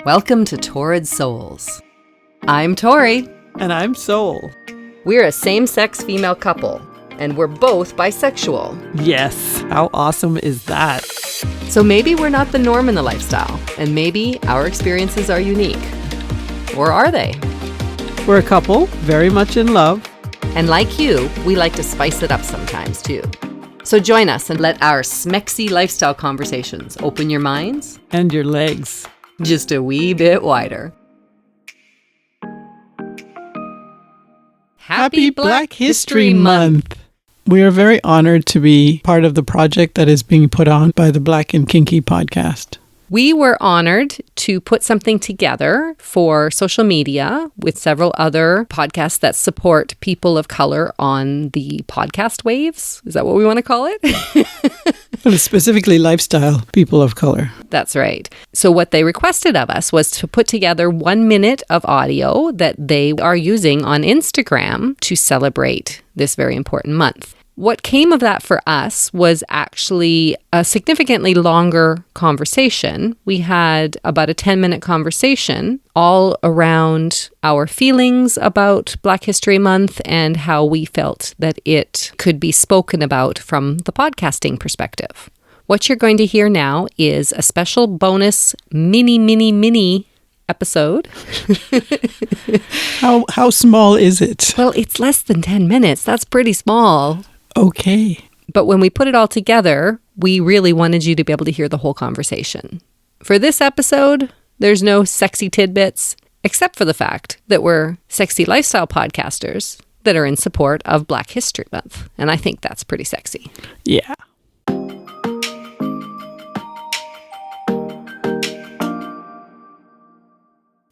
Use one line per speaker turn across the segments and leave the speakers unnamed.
Welcome to Torrid Souls. I'm Tori.
And I'm Soul.
We're a same-sex female couple, and we're both bisexual.
Yes, how awesome is that?
So maybe we're not the norm in the lifestyle, and maybe our experiences are unique. Or are they?
We're a couple, very much in love.
And like you, we like to spice it up sometimes too. So join us and let our smexy lifestyle conversations open your minds
And your legs.
just a wee bit wider.
Happy Black History Month! We are very honored to be part of the project that is being put on by the Black and Kinky podcast.
We were honored to put something together for social media with several other podcasts that support people of color on the podcast waves. Is that what we want to call it?
But specifically lifestyle people of color.
That's right. So what they requested of us was to put together 1 minute of audio that they are using on Instagram to celebrate this very important month. What came of that for us was actually a significantly longer conversation. We had about a 10-minute conversation all around our feelings about Black History Month and how we felt that it could be spoken about from the podcasting perspective. What you're going to hear now is a special bonus mini episode.
How small is it?
Well, it's less than 10 minutes. That's pretty small.
Okay.
But when we put it all together, we really wanted you to be able to hear the whole conversation. For this episode, there's no sexy tidbits, except for the fact that we're sexy lifestyle podcasters that are in support of Black History Month. And I think that's pretty sexy.
Yeah.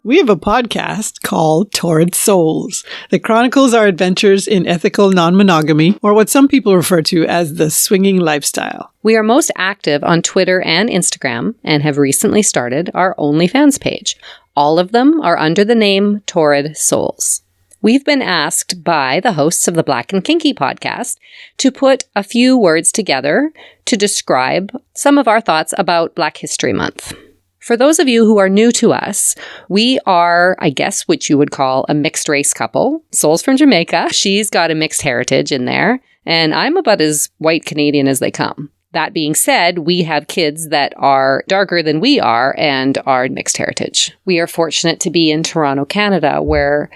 We have a podcast called Torrid Souls that chronicles our adventures in ethical non-monogamy, or what some people refer to as the swinging lifestyle.
We are most active on Twitter and Instagram and have recently started our OnlyFans page. All of them are under the name Torrid Souls. We've been asked by the hosts of the Black and Kinky podcast to put a few words together to describe some of our thoughts about Black History Month. For those of you who are new to us, we are, I guess, what you would call a mixed race couple. Soul's from Jamaica. She's got a mixed heritage in there, and I'm about as white Canadian as they come. That being said, we have kids that are darker than we are and are mixed heritage. We are fortunate to be in Toronto, Canada, where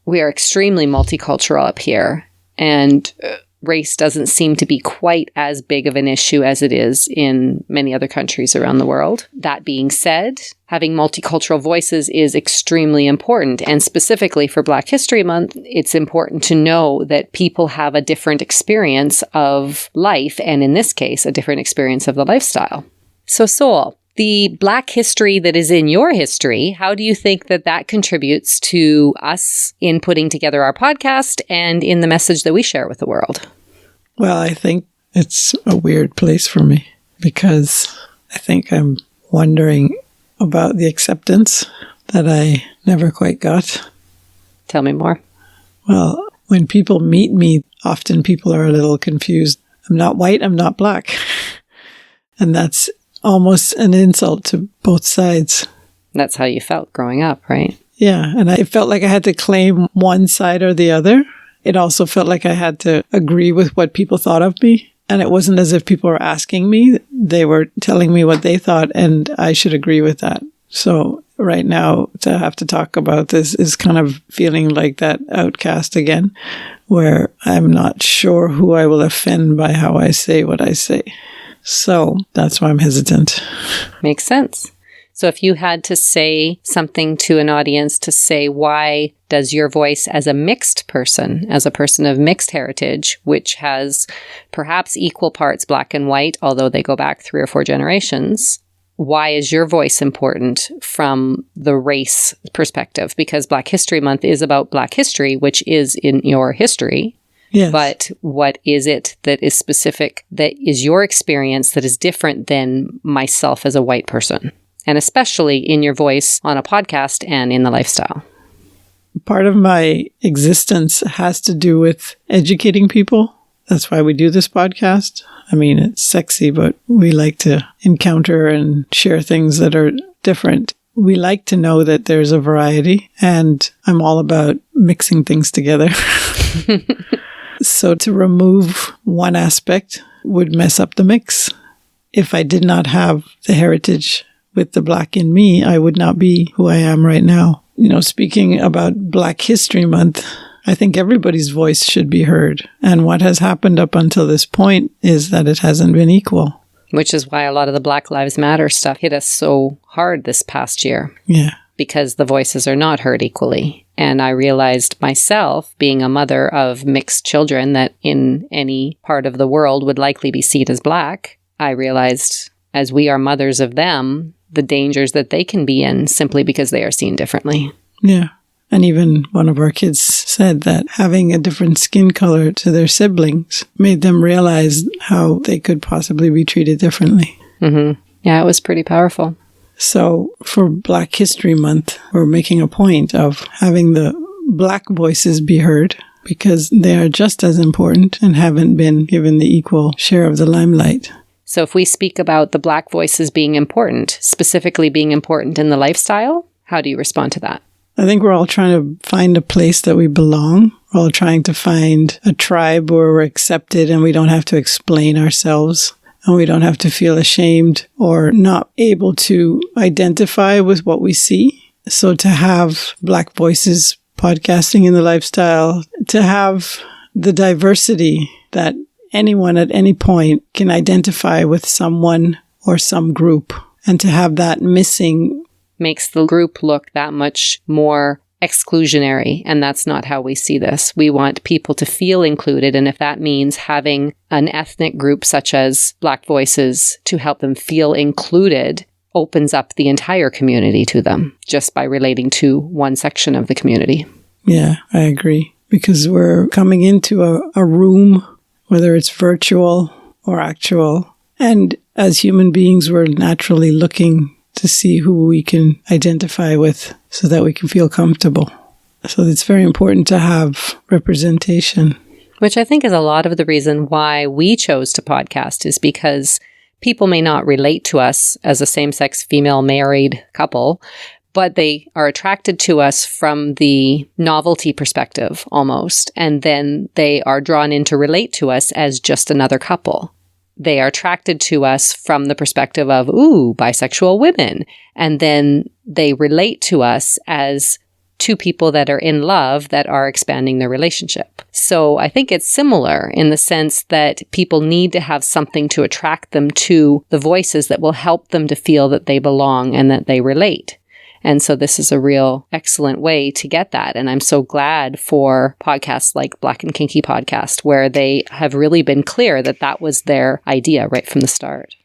we are extremely multicultural up here, and race doesn't seem to be quite as big of an issue as it is in many other countries around the world. That being said, having multicultural voices is extremely important. And specifically for Black History Month, it's important to know that people have a different experience of life, and in this case, a different experience of the lifestyle. So Soul, the Black history that is in your history, how do you think that that contributes to us in putting together our podcast and in the message that we share with the world?
Well, I think it's a weird place for me because I think I'm wondering about the acceptance that I never quite got.
Tell me more.
Well, when people meet me, often people are a little confused. I'm not white, I'm not black. And that's almost an insult to both sides.
That's how you felt growing up, right?
Yeah, and I felt like I had to claim one side or the other. It also felt like I had to agree with what people thought of me. And it wasn't as if people were asking me. They were telling me what they thought, and I should agree with that. So right now, to have to talk about this is kind of feeling like that outcast again, where I'm not sure who I will offend by how I say what I say. So that's why I'm hesitant.
Makes sense. So if you had to say something to an audience to say, why does your voice as a mixed person, as a person of mixed heritage, which has perhaps equal parts black and white, although they go back 3 or 4 generations, why is your voice important from the race perspective? Because Black History Month is about Black history, which is in your history.
Yes.
But what is it that is specific, that is your experience that is different than myself as a white person? And especially in your voice on a podcast and in the lifestyle.
Part of my existence has to do with educating people. That's why we do this podcast. I mean, it's sexy, but we like to encounter and share things that are different. we like to know that there's a variety, and I'm all about mixing things together. So to remove one aspect would mess up the mix. If I did not have the heritage with the Black in me, I would not be who I am right now. Speaking about Black History Month, I think everybody's voice should be heard. And what has happened up until this point is that it hasn't been equal.
Which is why a lot of the Black Lives Matter stuff hit us so hard this past year.
Yeah.
Because the voices are not heard equally. And I realized myself, being a mother of mixed children that in any part of the world would likely be seen as Black, I realized as we are mothers of them, the dangers that they can be in simply because they are seen differently.
Yeah. And even one of our kids said that having a different skin color to their siblings made them realize how they could possibly be treated differently.
Mm-hmm. Yeah, it was pretty powerful.
So for Black History Month, we're making a point of having the Black voices be heard because they are just as important and haven't been given the equal share of the limelight.
So if we speak about the Black voices being important, specifically being important in the lifestyle, how do you respond to that?
I think we're all trying to find a place that we belong. We're all trying to find a tribe where we're accepted and we don't have to explain ourselves. And we don't have to feel ashamed or not able to identify with what we see. So to have Black voices podcasting in the lifestyle, to have the diversity that anyone at any point can identify with someone or some group, and to have that missing
makes the group look that much more exclusionary, and that's not how we see this. We want people to feel included, and if that means having an ethnic group such as Black Voices to help them feel included, opens up the entire community to them just by relating to one section of the community.
Yeah, I agree. Because we're coming into a room, whether it's virtual or actual, and as human beings, we're naturally looking to see who we can identify with so that we can feel comfortable. So it's very important to have representation.
Which I think is a lot of the reason why we chose to podcast, is because people may not relate to us as a same-sex female married couple, but they are attracted to us from the novelty perspective almost. And then they are drawn in to relate to us as just another couple. They are attracted to us from the perspective of, ooh, bisexual women. And then they relate to us as two people that are in love that are expanding their relationship. So I think it's similar in the sense that people need to have something to attract them to the voices that will help them to feel that they belong and that they relate. And so this is a real excellent way to get that. And I'm so glad for podcasts like Black and Kinky Podcast, where they have really been clear that that was their idea right from the start.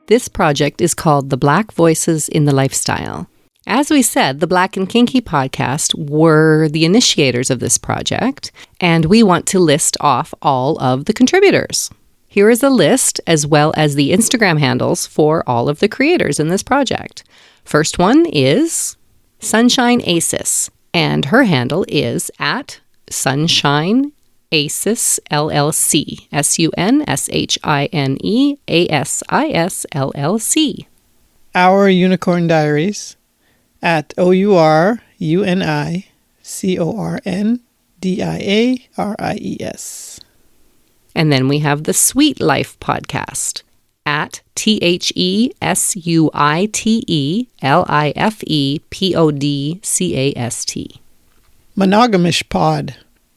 This project is called The Black Voices in the Lifestyle. As we said, the Black and Kinky Podcast were the initiators of this project, and we want to list off all of the contributors. Here is a list, as well as the Instagram handles for all of the creators in this project. First one is Sunshine Asis, and her handle is at Sunshine Asis LLC, SUNSHINEASIS
Our Unicorn Diaries at OURUNICORNDIARIES.
And then we have the Sweet Life Podcast at THESUITELIFEPODCAST.
Monogamish Pod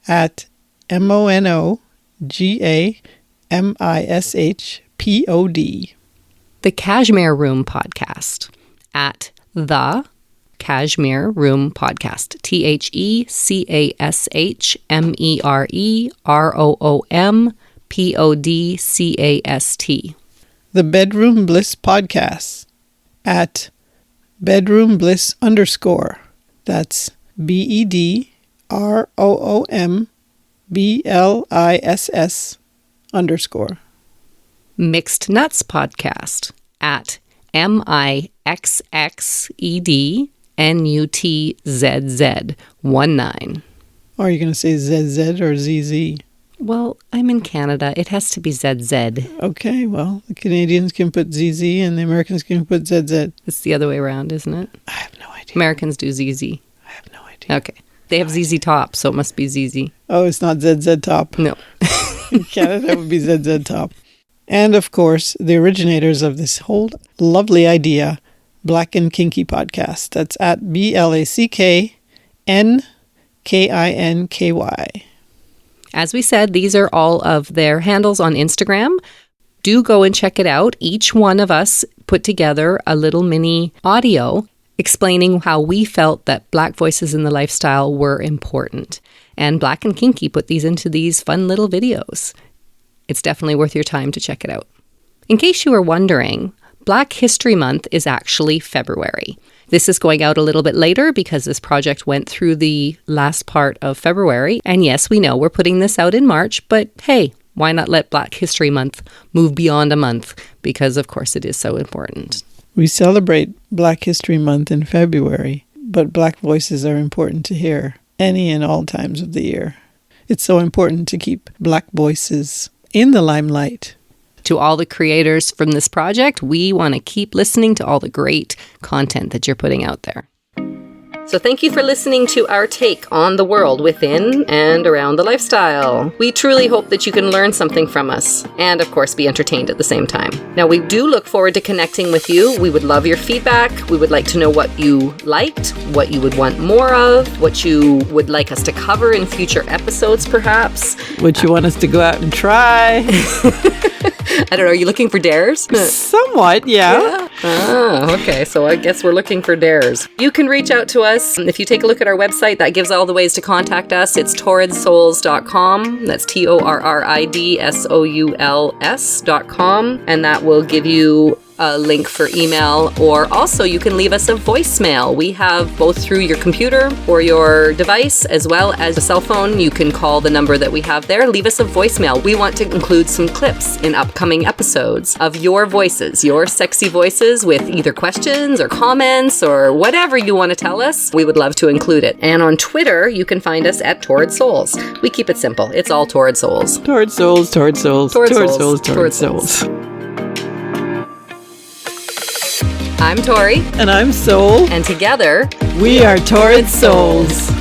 at MONOGAMISHPOD.
The Cashmere Room Podcast at The Cashmere Room Podcast. THECASHMEREROOMPODCAST.
The Bedroom Bliss Podcast at Bedroom Bliss _. That's BEDROOMBLISS _.
Mixed Nuts Podcast at MIXXEDNUTZZ19.
Or are you going to say ZZ or ZZ?
Well, I'm in Canada. It has to be ZZ.
Okay, well, the Canadians can put ZZ and the Americans can put ZZ.
It's the other way around, isn't it?
I have no idea.
Americans do ZZ.
I have no idea.
Okay. They have ZZ Top, so it must be ZZ.
Oh, it's not ZZ Top.
No.
In Canada, it would be ZZ Top. And, of course, the originators of this whole lovely idea, Black and Kinky podcast. That's at BLACKNKINKY.
As we said, these are all of their handles on Instagram. Do go and check it out. Each one of us put together a little mini audio explaining how we felt that Black voices in the lifestyle were important. And Black and Kinky put these into these fun little videos. It's definitely worth your time to check it out. In case you were wondering, Black History Month is actually February. This is going out a little bit later because this project went through the last part of February. And yes, we know we're putting this out in March, but hey, why not let Black History Month move beyond a month? Because of course it is so important.
We celebrate Black History Month in February, but Black voices are important to hear any and all times of the year. It's so important to keep Black voices in the limelight.
To all the creators from this project, we want to keep listening to all the great content that you're putting out there. So thank you for listening to our take on the world within and around the lifestyle. We truly hope that you can learn something from us and, of course, be entertained at the same time. Now, we do look forward to connecting with you. We would love your feedback. We would like to know what you liked, what you would want more of, what you would like us to cover in future episodes, perhaps.
What you want us to go out and try.
I don't know. Are you looking for dares?
Somewhat, yeah.
Ah, okay. So I guess we're looking for dares. You can reach out to us. If you take a look at our website, that gives all the ways to contact us. It's torridsouls.com. That's TORRIDSOULS.com. And that will give you a link for email, or also you can leave us a voicemail. We have both through your computer or your device as well as a cell phone. You can call the number that we have there. Leave us a voicemail. We want to include some clips in upcoming episodes of your voices, your sexy voices, with either questions or comments or whatever you want to tell us. We would love to include it. And on Twitter, you can find us at Torrid Souls. We keep it simple. It's all Torrid Souls.
Torrid Souls, Torrid Souls, Torrid Souls, Torrid Souls.
I'm Tori.
And I'm Soul.
And together,
we are Torrid Souls.